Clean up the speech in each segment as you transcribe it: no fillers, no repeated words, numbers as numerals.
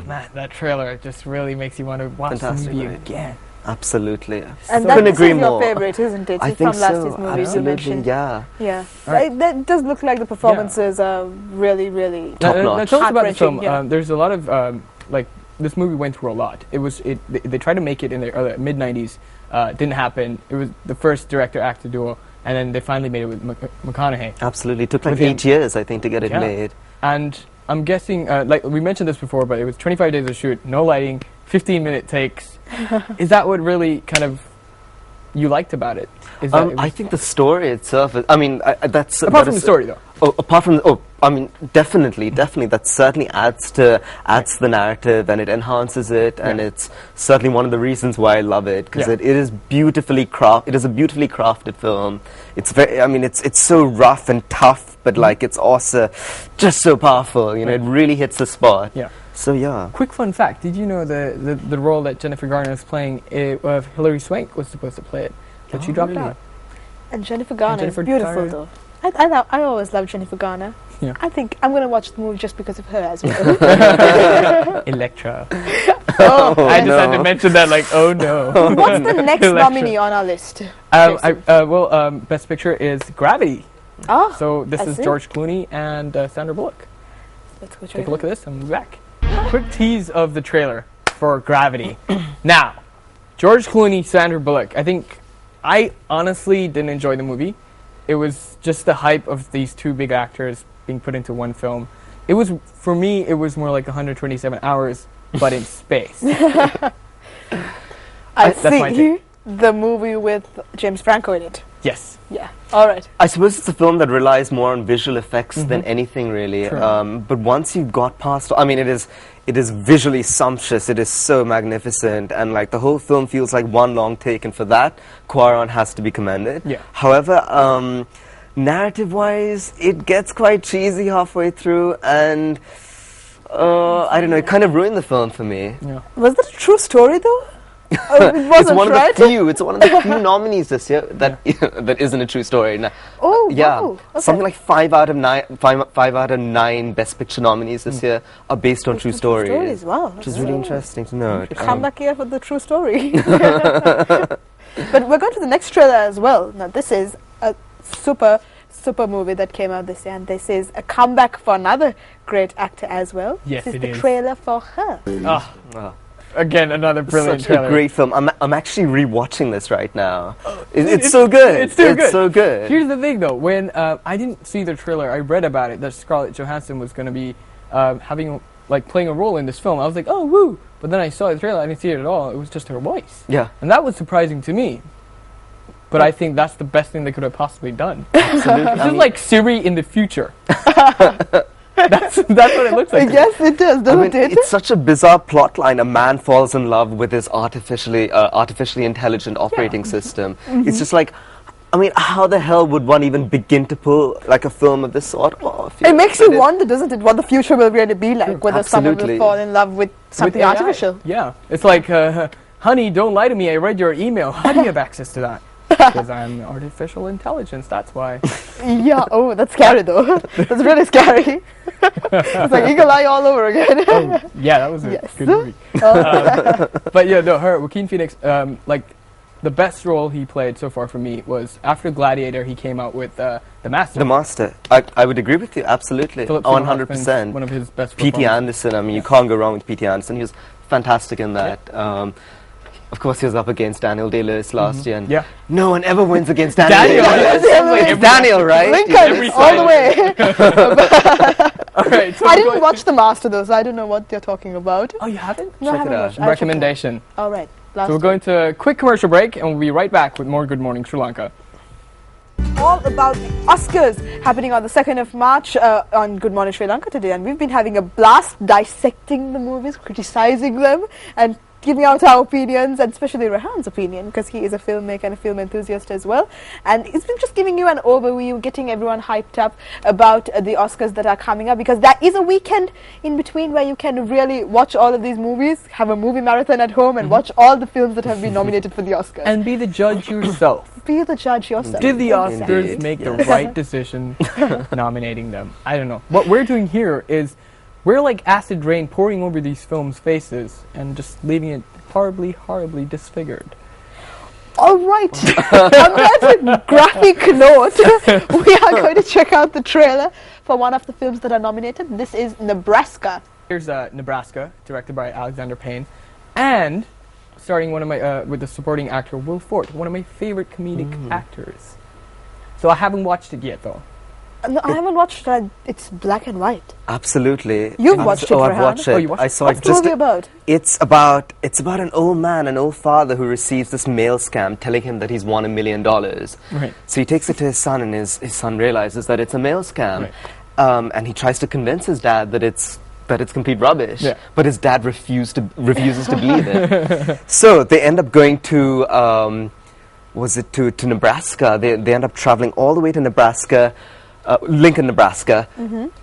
man, that trailer just really makes you want to watch the movie again. Absolutely. And that's your favorite, isn't it? I think from last year's so. movies Absolutely, you mentioned. yeah. Yeah. Right. That does look like the performances are really, really top notch. Now tell us about the film. Yeah. There's a lot of like this movie went through a lot. They tried to make it in the mid '90s. Didn't happen. It was the first director-actor duo, and then they finally made it with McConaughey. Absolutely. It took like 8 years, I think, to get it made. And I'm guessing, like we mentioned this before, but it was 25 days of shoot, no lighting, 15-minute takes. Is that what really kind of you liked about it? I think the story itself is, I mean, that's... Apart from the story, though. I mean, definitely, that certainly adds to the narrative, and it enhances it, and it's certainly one of the reasons why I love it, because it is beautifully it is a beautifully crafted film. It's very, I mean, it's so rough and tough, but like it's also just so powerful. You know, it really hits the spot. Yeah. So yeah. Quick fun fact: did you know the role that Jennifer Garner is playing of Hilary Swank was supposed to play it, but she dropped out. And Jennifer Garner is beautiful, though. I always loved Jennifer Garner. Yeah. I think I'm going to watch the movie just because of her as well. Electra. I just had to mention that, like, oh no. What's the next nominee on our list? Best Picture is Gravity. Oh, so this is George Clooney and Sandra Bullock. Let's go take a look at this and we'll be back. Quick tease of the trailer for Gravity. Now, George Clooney, Sandra Bullock. I honestly didn't enjoy the movie. It was just the hype of these two big actors being put into one film. It was, for me, it was more like 127 hours, but in space. I see the movie with James Franco in it. Yes. Yeah. All right. I suppose it's a film that relies more on visual effects than anything, really. But once you got past, I mean, it is visually sumptuous. It is so magnificent, and like the whole film feels like one long take. And for that, Cuarón has to be commended. Yeah. However, narrative-wise, it gets quite cheesy halfway through, and I don't know. It kind of ruined the film for me. Yeah. Was that a true story, though? It it's one of the few. It's one of the few nominees this year that that isn't a true story. Now, yeah, wow. Okay. Something like 5 out of 9 Best Picture nominees this year are based on true stories. Wow, which is really interesting to note. Come back here for the true story. But we're going to the next trailer as well. Now, this is a super movie that came out this year, and this is a comeback for another great actor as well. Yes, this is the trailer for Her. Again, another brilliant Such trailer. a great film. I'm actually rewatching this right now. It's so good. It's so good. Here's the thing, though. When I didn't see the trailer, I read about it that Scarlett Johansson was going to be playing a role in this film. I was like, oh, woo! But then I saw the trailer. I didn't see it at all. It was just her voice. Yeah. And that was surprising to me. But I think that's the best thing they could have possibly done. Absolutely. This is like Siri in the future. That's what it looks like. Yes, it does, doesn't it? It's such a bizarre plot line. A man falls in love with his artificially intelligent operating system. It's just like, I mean, how the hell would one even begin to pull like a film of this sort off? It makes you wonder, doesn't it, what the future will really be like, whether someone will fall in love with something artificial. Yeah. It's like, honey, don't lie to me. I read your email. How do you have access to that? Because I'm artificial intelligence, that's why. Yeah, that's scary though. That's really scary. It's like Eagle Eye all over again. Yeah, that was a good movie. But yeah, no, Joaquin Phoenix, like the best role he played so far for me was after Gladiator, he came out with The Master. The Master. I would agree with you, absolutely. 100%. One of his best P.T. Anderson, I mean, you can't go wrong with P.T. Anderson. He was fantastic in that. Yeah. Of course, he was up against Daniel Day-Lewis last year, and no one ever wins against Daniel Day-Lewis. It's Daniel, right? Lincoln, all the way. All right, so I didn't watch The Master, though, so I don't know what you're talking about. Oh, you haven't? No, I haven't watched. Recommendation. All right. So we're going to a quick commercial break, and we'll be right back with more Good Morning Sri Lanka. All about the Oscars happening on the 2nd of March on Good Morning Sri Lanka today, and we've been having a blast dissecting the movies, criticizing them, and giving out our opinions, and especially Rehan's opinion, because he is a filmmaker and a film enthusiast as well. And he's been just giving you an overview, getting everyone hyped up about the Oscars that are coming up, because there is a weekend in between where you can really watch all of these movies, have a movie marathon at home, and watch all the films that have been nominated for the Oscars. And be the judge yourself. Be the judge yourself. Did the Oscars make the right decision nominating them? I don't know. What we're doing here is we're like acid rain pouring over these films' faces and just leaving it horribly, horribly disfigured. All right. On that graphic note, we are going to check out the trailer for one of the films that are nominated. This is Nebraska. Here's Nebraska, directed by Alexander Payne, and starting one of my with the supporting actor Will Forte, one of my favorite comedic actors. So I haven't watched it yet, though. No, I haven't watched it. It's black and white. Absolutely. You've watched it, I've Rehan. watched it. Oh, you watched I it? saw What's it the just. movie about? It's about an old man, an old father who receives this mail scam telling him that he's won $1 million. Right. So he takes it to his son, and his son realizes that it's a mail scam, Right. and he tries to convince his dad that it's complete rubbish. Yeah. But his dad refuses to believe it. So they end up going to to Nebraska. They end up traveling all the way to Nebraska. Lincoln, Nebraska,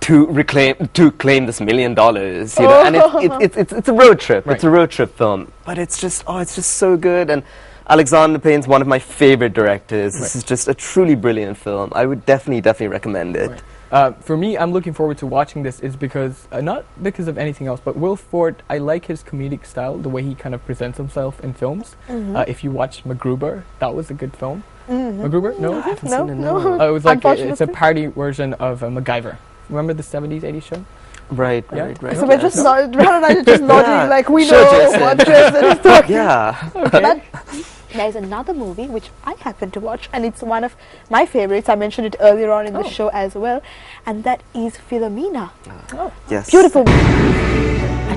to claim this $1 million, you know, and it's a road trip. Right. It's a road trip film, but it's just so good. And Alexander Payne's one of my favorite directors. This is just a truly brilliant film. I would definitely recommend it. Right. For me, I'm looking forward to watching this is because, not because of anything else, but Will Forte, I like his comedic style, the way he kind of presents himself in films. If you watch MacGruber, that was a good film. MacGruber? No? No. It was like, it's a Unfortunately. parody version of MacGyver. Remember the 70s, 80s show? Right. So we're just Rehan and I are just nodding like we Sure, know Jason. what Jason is talking. Yeah. But there's another movie which I happen to watch, and it's one of my favorites. I mentioned it earlier on in the show as well, and that is Philomena. Yes. Beautiful.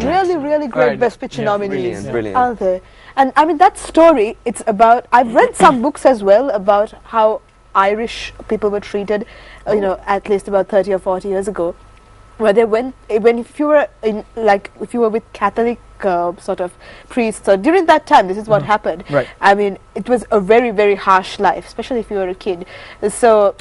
Really, really great Right. Best Picture Yeah, nominees brilliant. out there. And I mean, that story, it's about, I've read some books as well about how Irish people were treated, you know, at least about 30 or 40 years ago, where they went, if you were in, like, if you were with Catholic sort of priests, or during that time, this is what happened. Right. I mean, it was a very, very harsh life, especially if you were a kid. So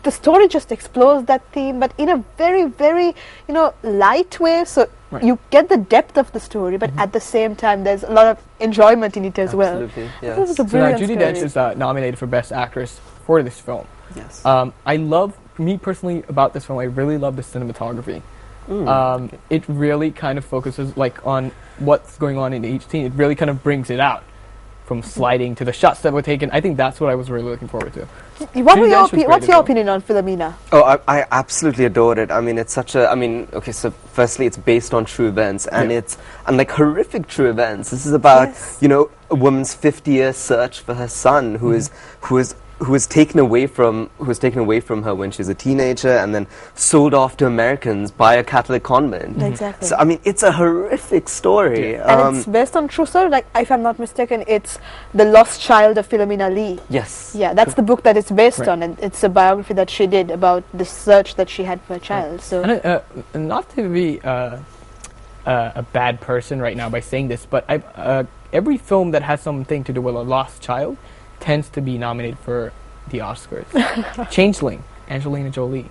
the story just explores that theme, but in a very, very, you know, light way. So you get the depth of the story, but at the same time, there's a lot of enjoyment in it as Absolutely. well. Yes. It was a So now brilliant Judi story. Dench is nominated for Best Actress for this film. Yes. I love, me personally, about this film, I really love the cinematography. It really kind of focuses like on what's going on in each scene. It really kind of brings it out from sliding to the shots that were taken. I think that's what I was really looking forward to. What were Judi your Dench was great what's as your well. opinion on Philomena? Oh, I absolutely adored it. I mean, it's such a. I mean, okay. So, firstly, it's based on true events, and it's like horrific true events. This is about a woman's 50-year search for her son, who was taken away from her when she was a teenager, and then sold off to Americans by a Catholic convent. Exactly. So, I mean, it's a horrific story. And it's based on true story. Like, if I'm not mistaken, it's The Lost Child of Philomena Lee. Yes. Yeah, that's the book that it's based Right. on, and it's a biography that she did about the search that she had for a child. So And not to be a bad person right now by saying this, but every film that has something to do with a lost child tends to be nominated for the Oscars. Changeling, Angelina Jolie.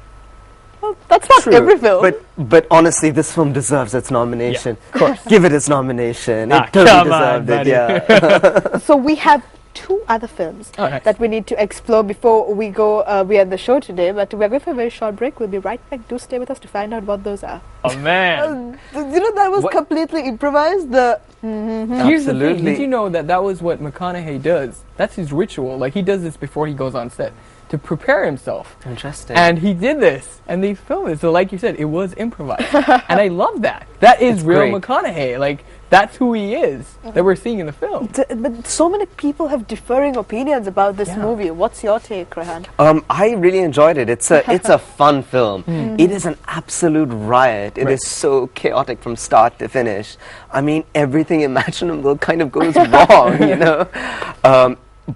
well, that's not True, every film. but honestly, this film deserves its nomination. Of course. Give it its nomination. Ah, It totally come on, deserved it. buddy. Yeah. So we have two other films Oh, nice. that we need to explore before we go. We end the show today, but we're going for a very short break. We'll be right back. Do stay with us to find out what those are. Oh man! You know, that was What? completely improvised. Here's the thing. Absolutely. Did you know that was what McConaughey does? That's his ritual. Like, he does this before he goes on set to prepare himself. Interesting. And he did this, and they filmed it. So, like you said, it was improvised, and I love that. That is It's real great. McConaughey. Like, that's who he is that we're seeing in the film. But so many people have differing opinions about this Yeah. movie. What's your take, Rehan? I really enjoyed it. It's a fun film. It is an absolute riot. It Right. is so chaotic from start to finish. I mean, everything imaginable kind of goes wrong, you know.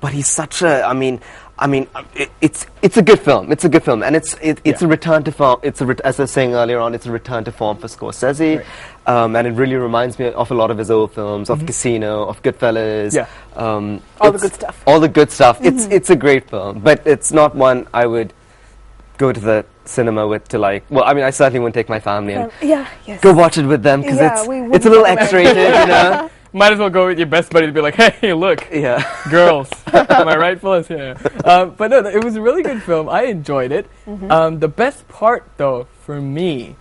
But he's such a. I mean, it's a good film. It's a good film, and it's a return to form. As I was saying earlier on, it's a return to form for Scorsese, and it really reminds me of a lot of his old films, of Casino, of Goodfellas. Yeah. All the good stuff. All the good stuff. It's a great film, but it's not one I would go to the cinema with to like. Well, I mean, I certainly wouldn't take my family and Yes. go watch it with them because Yeah, we it's a wouldn't little recommend X-rated, you know. Might as well go with your best buddy to be like, hey, look, Yeah. girls. Am I right, fellas? Yeah. But no, it was a really good film. I enjoyed it. The best part, though, for me,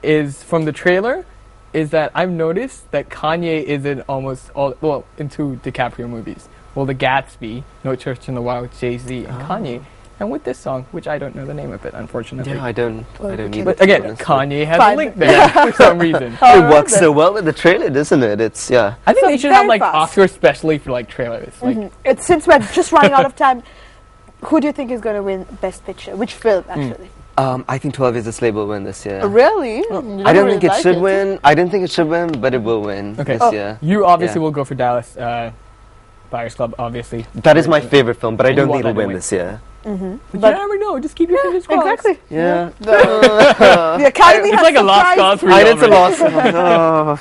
is from the trailer is that I've noticed that Kanye is in almost all, well, into DiCaprio movies. Well, The Gatsby, No Church in the Wild, Jay-Z, and Kanye. And with this song, which I don't know the name of it, unfortunately. Yeah, I don't either. But again, Kanye has a link there for some reason. It works so well with the trailer, doesn't it? It's, yeah. I think So they should have very like fast. Oscars specially for like trailers. Like, It's since we're just running out of time. Who do you think is going to win Best Picture? Which film, actually? I think 12 Years a Slave will win this year. Really? You I don't really think it like should win. I don't think it should win, but it will win Okay. this year. you obviously Yeah. will go for Dallas Buyers Club, obviously. That is my favorite film, but I You don't want think it'll that to win win. this year. But, But- you never know. Just keep your fingers crossed. Exactly. Yeah. The Academy It's has like a lost surprised- cause for you. I it's a already. loss.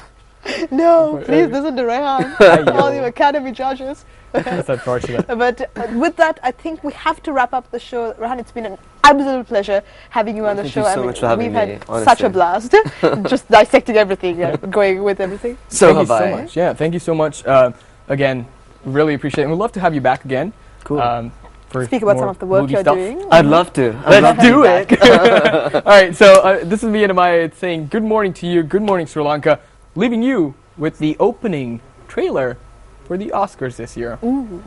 No, But, please listen to Rehan. Ayo. All you Academy judges. That's unfortunate. But with that, I think we have to wrap up the show. Rehan, it's been an absolute pleasure having you on the Thank show. you so much for having we've me, had honestly. such a blast, just dissecting everything and going with everything. So Thank you have so I. much. Yeah, thank you so much. Again, really appreciate it. And we'd love to have you back again. Cool. For Speak about more some of the work movie you're stuff. doing. I'd love to. I'd love Let's to do be it. back. All right, so this is me and Amaya saying good morning to you. Good morning, Sri Lanka. Leaving you with the opening trailer for the Oscars this year. Ooh.